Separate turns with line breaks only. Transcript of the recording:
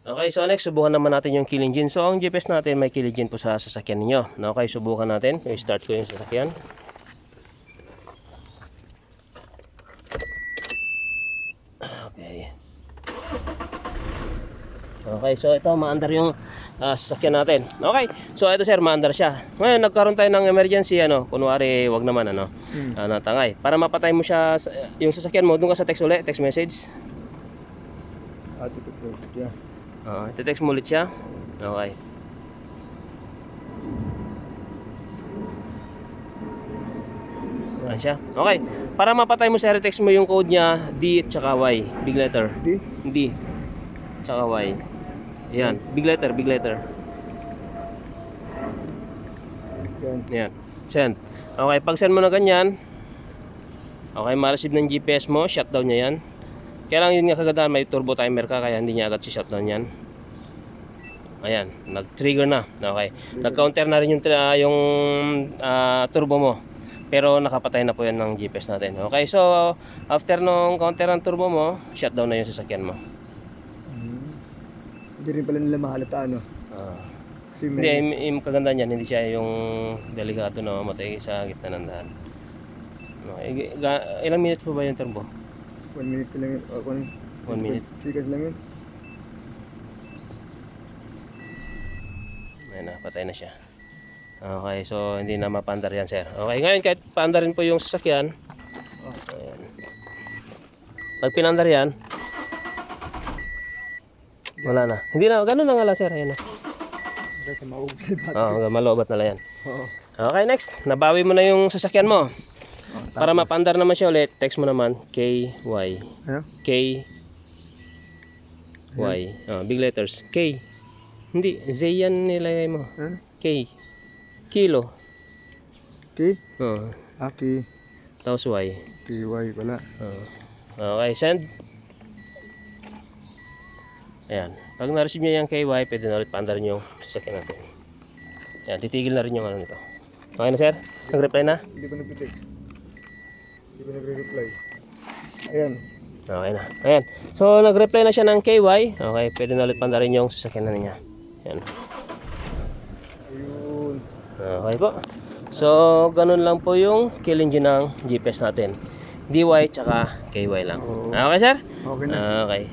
Okay, so next, subukan naman natin yung kill engine. So, ang GPS natin, may kill engine po sa sasakyan niyo. Okay, subukan natin. I-start ko yung sasakyan. Okay. Okay, so ito, maandar yung sasakyan natin. Okay, so ito sir, maandar siya. Ngayon, nagkaroon tayo ng emergency, kunwari, wag naman, natangay. Para mapatay mo siya, yung sasakyan mo, doon ka sa text ulit, text message. Iti-text mo ulit siya. Okay. Ayan siya. Okay. Para mapatay mo siya, text mo yung code niya, D at saka Y. Big letter. D. Tsaka Y. Ayan. Big letter, big letter. Ayan. Send. Okay. Pag send mo na ganyan, okay, ma-receive ng GPS mo, shutdown niya yan. Kaya lang yun nga kagandahan, may turbo timer ka, kaya hindi niya agad si shutdown yan. Ayan, nag-trigger na. Okay. Nag-counter na rin yung turbo mo. Pero nakapatay na po yan ng GPS natin. Okay, so after nung counter ng turbo mo, shutdown na yung sasakyan mo.
Hindi rin pala nila mahalata, ano?
Hindi, yung kaganda niyan, hindi siya yung delikado na mamatay sa gitna ng daan. Okay. Ilang minutes po ba yung turbo?
1 minute lang yun.
1 minute.
Seconds lang yun.
Ayan na, patay na siya. Okay, so hindi na mapandar yan sir. Okay, ngayon kahit paandarin po yung sasakyan, ayan. Pag pinandar yan, wala na. Hindi na, ganun na nga lang sir. Ayan na. Malobat na lang yan. Okay, next. Nabawi mo na yung sasakyan mo. Para mapandar naman siya ulit, text mo naman KY. KY. Big letters. K. Hindi, Z yan nilagay mo. K. Kilo.
K? K.
Tapos Y.
KY pala.
Okay, send. Ayan. Pag na-receive nyo yung KY, pwede na ulit paandarin yung sasakyan natin. Ayan, titigil na rin yung nito. Okay na sir? Nag-reply na?
Hindi ko nag-text. Hindi ko nagre-reply. Ayan.
Okay na. Ayan. So, nag-reply na siya ng KY. Okay, pwede na ulit paandarin yung sasakyan na niya. Ayan.
Ayun.
Okay po. So, ganun lang po yung kill engine ng GPS natin. DY tsaka KY lang. Okay sir?
Okay na.
Okay.